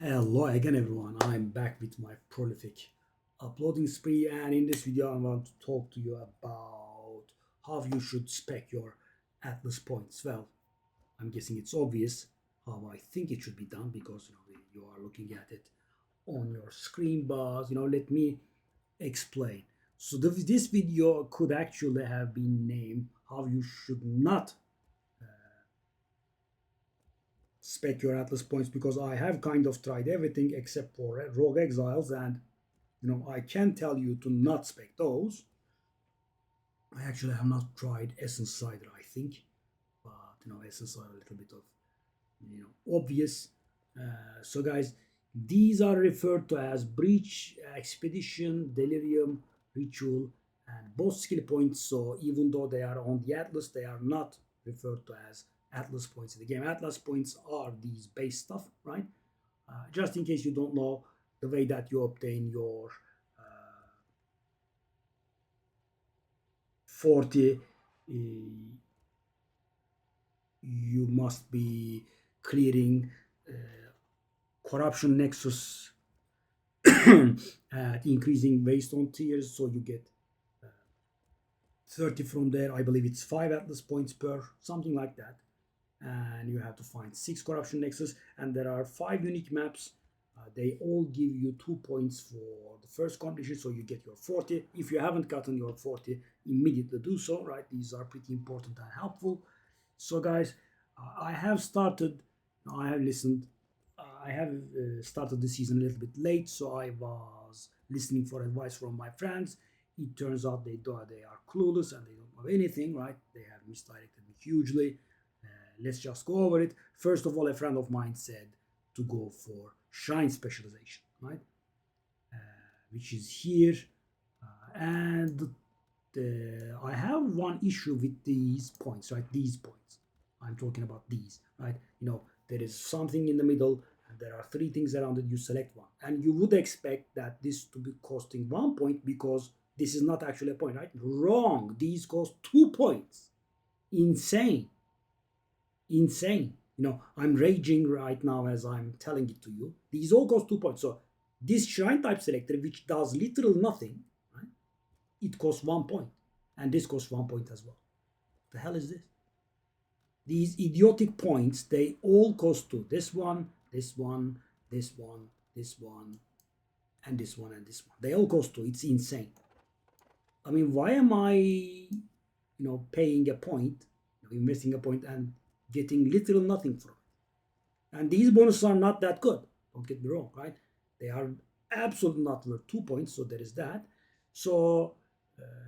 Hello again everyone, I'm back with my prolific uploading spree, and in this video I want to talk to you about how you should spec your Atlas points. Well, I'm guessing it's obvious how I think it should be done because you are looking at it on your screen, but let me explain. So this video could actually have been named how you should not spec your Atlas points, because I have kind of tried everything except for Rogue Exiles, and I can tell you to not spec those. I actually have not tried Essence Cider, I think, but Essence are a little bit of obvious. So guys, these are referred to as Breach, Expedition, Delirium, Ritual, and both skill points. So even though they are on the Atlas, they are not referred to as Atlas points in the game. Atlas points are these base stuff, right? Just in case you don't know, the way that you obtain your 40, you must be clearing corruption nexus at increasing waystone tiers, so you get 30 from there. I believe it's 5 Atlas points per, something like that. And you have to find 6 corruption nexus, and there are 5 unique maps. They all give you 2 points for the first completion, so you get your 40. If you haven't gotten your 40, immediately do so, right? These are pretty important and helpful. So guys, I have started, I have listened, I have started the season a little bit late, so I was listening for advice from my friends. It turns out they are clueless and they don't know anything, right? They have misdirected me hugely. Let's just go over it. First of all, a friend of mine said to go for shrine specialization, right? Which is here. And I have one issue with these points, right? These points. I'm talking about these, right? There is something in the middle, and there are 3 things around it. You select one, and you would expect that this to be costing 1 point because this is not actually a point, right? Wrong. These cost 2 points. Insane. I'm raging right now as I'm telling it to you. These all cost 2 points. So this shrine type selector, which does literal nothing, right? It costs 1 point, and this costs 1 point as well. What the hell is this? These idiotic points, they all cost 2. This one, this one, this one, this one, and this one, and this one. They all cost 2. It's insane. I mean, why am I, paying a point, investing a point, and getting literal nothing from it? And these bonuses are not that good. Don't get me wrong, right? They are absolutely not worth 2 points, so there is that. So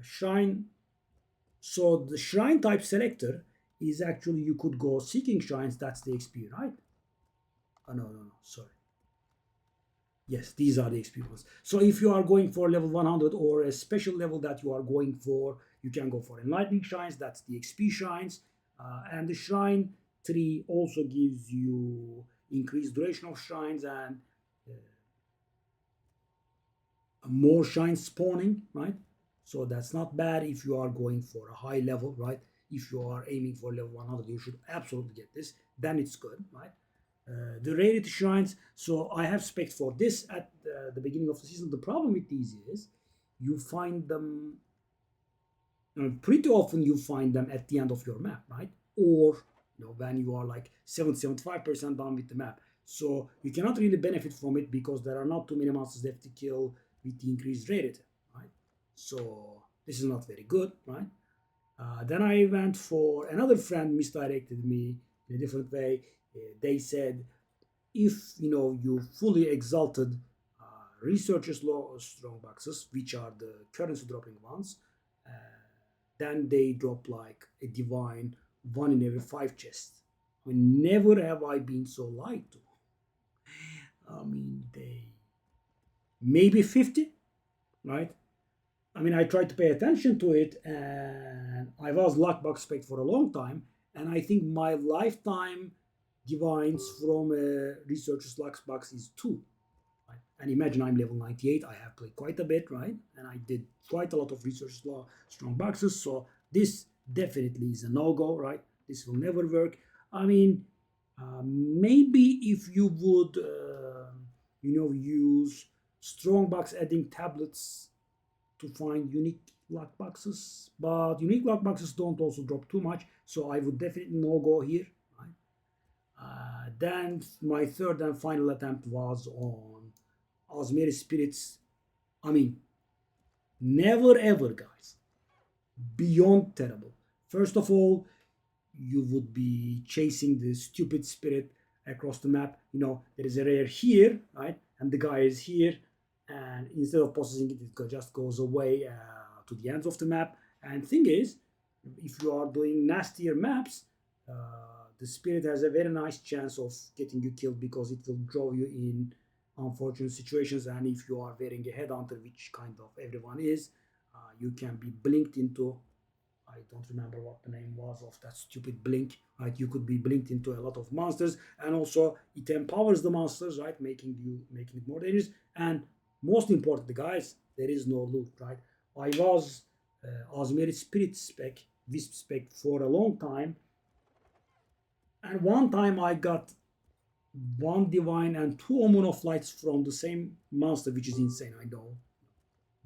shrine. So the shrine type selector is actually, you could go seeking shrines. That's the XP, right? Oh no, sorry. Yes, these are the XP ones. So if you are going for level 100 or a special level that you are going for, you can go for enlightening shrines. That's the XP shrines. And the shrine tree also gives you increased duration of shrines and more shrines spawning, right? So that's not bad if you are going for a high level, right? If you are aiming for level 100, you should absolutely get this. Then it's good, right? The rarity shrines. So I have spec for this at the beginning of the season. The problem with these is you find them pretty often. You find them at the end of your map, right? Or when you are like 75% done with the map. So you cannot really benefit from it because there are not too many monsters left to kill with the increased rarity, right? So this is not very good, right? Then I went for, another friend misdirected me in a different way. They said if you fully exalted researchers law strong boxes, which are the currency dropping ones, then they drop like a divine 1 in every 5 chests. I mean, never have I been so lied to. I mean, they maybe 50, right? I mean, I tried to pay attention to it, and I was lockbox spec for a long time, and I think my lifetime divines from a researcher's lockbox is 2. Right? And imagine I'm level 98. I have played quite a bit, right? And I did quite a lot of researcher's law strong boxes, so this definitely is a no-go, right? This will never work. I mean, maybe if you would use strongbox adding tablets to find unique lock boxes, but unique lock boxes don't also drop too much, so I would definitely no go here. Right? Then my third and final attempt was on Azmeri Spirits. I mean, never ever, guys. Beyond terrible. First of all, you would be chasing the stupid spirit across the map. There is a rare here, right? And the guy is here, and instead of possessing it, it just goes away to the ends of the map. And thing is, if you are doing nastier maps, the spirit has a very nice chance of getting you killed because it will draw you in unfortunate situations. And if you are wearing a headhunter, which kind of everyone is, you can be blinked into. I don't remember what the name was of that stupid blink, right? You could be blinked into a lot of monsters, and also it empowers the monsters, right? Making it more dangerous. And most importantly, guys, there is no loot, right? I was Azmeri Spirit Spec, Wisp Spec for a long time, and one time I got one divine and two omen of lights from the same monster, which is insane. I know,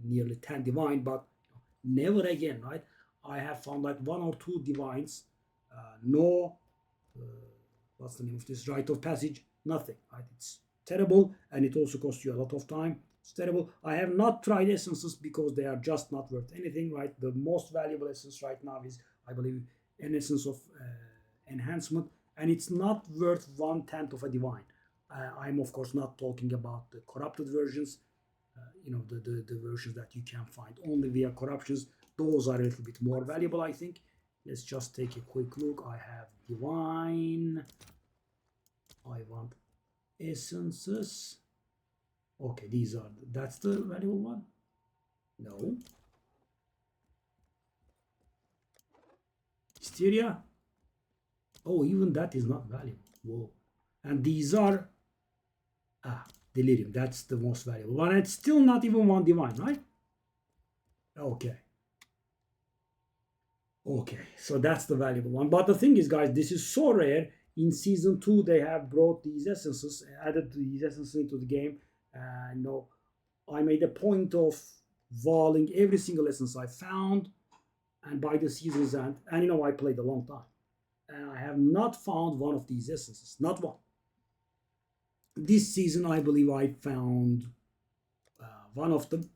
nearly 10 divine, but never again, right? I have found like one or two divines, no, uh, what's the name of this? Rite of passage, nothing, right? It's terrible, and it also costs you a lot of time. It's terrible. I have not tried essences because they are just not worth anything, right? The most valuable essence right now is, I believe, an essence of enhancement, and it's not worth 1/10 of a divine. I'm of course not talking about the corrupted versions, the versions that you can find only via corruptions. Those are a little bit more valuable, I think. Let's just take a quick look. I have divine. I want essences. Okay, that's the valuable one. No. Hysteria. Oh, even that is not valuable. Whoa. And these are delirium. That's the most valuable one. It's still not even one divine, right? Okay. Okay, so that's the valuable one. But the thing is, guys, this is so rare. In season 2, they have brought these essences, added these essences into the game. And I made a point of walling every single essence I found. And by the season's end, and I played a long time. And I have not found one of these essences. Not one. This season, I believe I found one of them.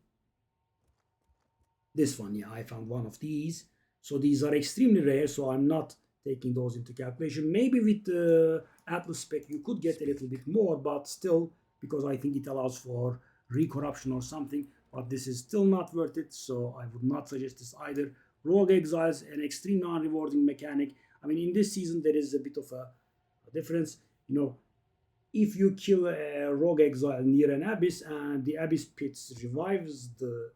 This one, yeah, I found one of these. So these are extremely rare, so I'm not taking those into calculation. Maybe with the Atlas spec you could get a little bit more, but still, because I think it allows for recorruption or something, but this is still not worth it, so I would not suggest this either. Rogue Exiles, an extreme non-rewarding mechanic. I mean, in this season there is a bit of a difference. If you kill a Rogue Exile near an Abyss and the Abyss Pits revives the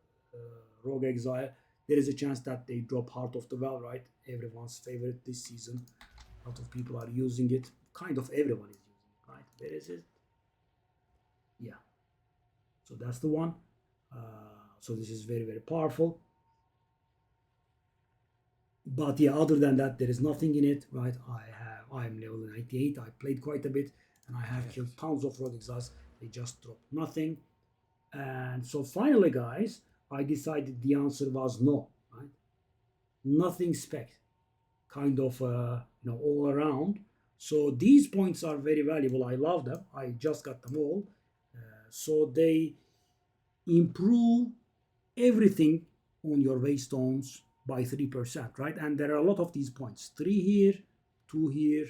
Rogue Exile, there is a chance that they drop Heart of the Well, right? Everyone's favorite this season. A lot of people are using it. Kind of everyone is using it, right? Where is it? Yeah. So that's the one. So this is very, very powerful. But yeah, other than that, there is nothing in it, right? I'm level 98. I played quite a bit, and I have killed tons of Rogue Exiles. They just drop nothing. And so finally, guys, I decided the answer was no, right? Nothing spec, kind of, all around. So these points are very valuable. I love them. I just got them all. So they improve everything on your waystones by 3%, right? And there are a lot of these points. 3 here, 2 here,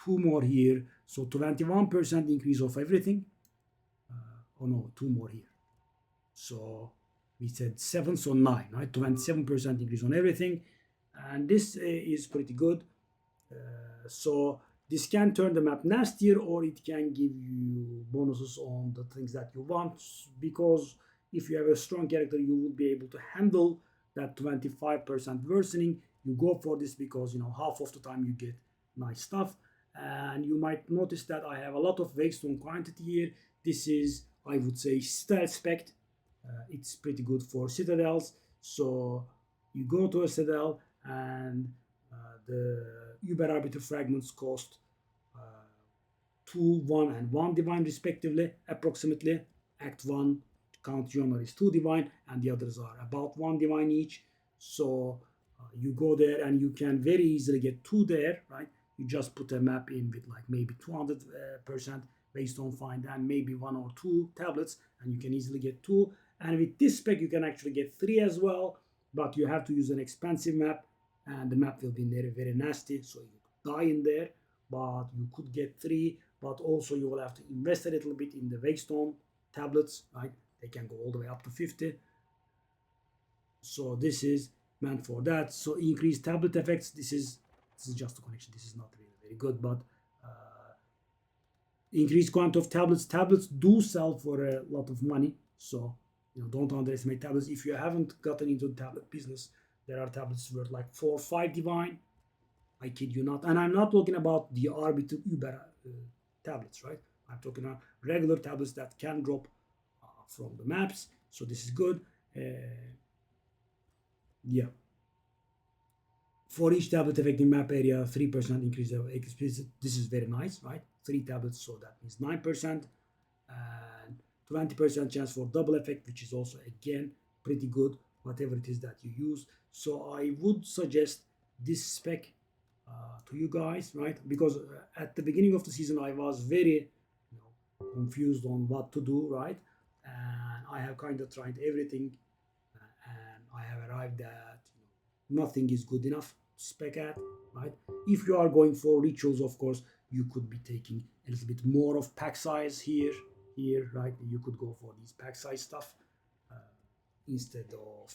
2 more here. So 21% increase of everything. Oh no, 2 more here. So we said 7, so 9, right? 27% increase on everything. And this is pretty good. So this can turn the map nastier, or it can give you bonuses on the things that you want, because if you have a strong character, you will be able to handle that 25% worsening. You go for this because half of the time you get nice stuff. And you might notice that I have a lot of waystone quantity here. This is, I would say, stealth spec. It's pretty good for citadels. So you go to a citadel, and the Uber Arbiter fragments cost 2, 1, and 1 divine respectively, approximately. Act 1 count genre is 2 divine, and the others are about 1 divine each. So you go there and you can very easily get 2 there, right? You just put a map in with like maybe 200% based on find and maybe 1 or 2 tablets, and you can easily get 2. And with this spec you can actually get 3 as well, but you have to use an expensive map, and the map will be very, very nasty, so you die in there. But you could get 3, but also you will have to invest a little bit in the Wakestone tablets, right? They can go all the way up to 50. So this is meant for that. So increased tablet effects, this is just a connection. This is not really very good, but increased quantity of tablets do sell for a lot of money, so don't underestimate tablets. If you haven't gotten into the tablet business, there are tablets worth like 4 or 5 divine. I kid you not. And I'm not talking about the Arbiter Uber tablets, right? I'm talking about regular tablets that can drop from the maps. So this is good. Yeah. For each tablet affecting map area, 3% increase of explicit. This is very nice, right? 3 tablets, so that means 9%. And 20% chance for double effect, which is also, again, pretty good, whatever it is that you use. So I would suggest this spec to you guys, right? Because at the beginning of the season, I was very confused on what to do, right? And I have kind of tried everything, and I have arrived at nothing is good enough to spec at, right? If you are going for rituals, of course, you could be taking a little bit more of pack size here, right? You could go for these pack size stuff instead of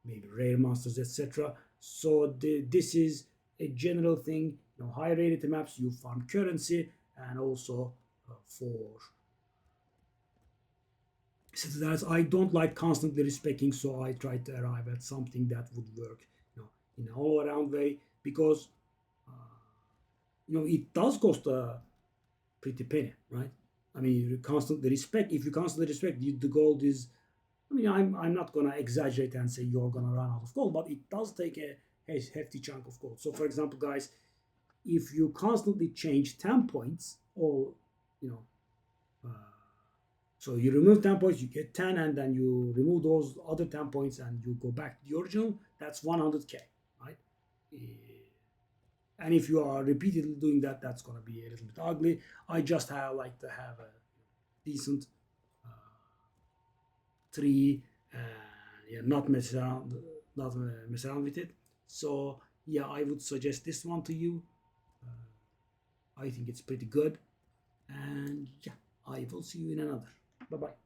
maybe rare monsters, etc. So this is a general thing. High rarity maps, you farm currency, and also for citadels, I don't like constantly respecking, so I try to arrive at something that would work, in an all-around way, because it does cost a pretty penny, right? I mean, you constantly respect. If you constantly respect, the gold is. I mean, I'm not gonna exaggerate and say you're gonna run out of gold, but it does take a hefty chunk of gold. So, for example, guys, if you constantly change 10 points, or so you remove 10 points, you get 10, and then you remove those other 10 points and you go back to the original, that's 100k, right? And if you are repeatedly doing that, that's going to be a little bit ugly. I just like to have a decent tree, and not mess around with it. So yeah, I would suggest this one to you. I think it's pretty good, and yeah, I will see you in another. Bye bye.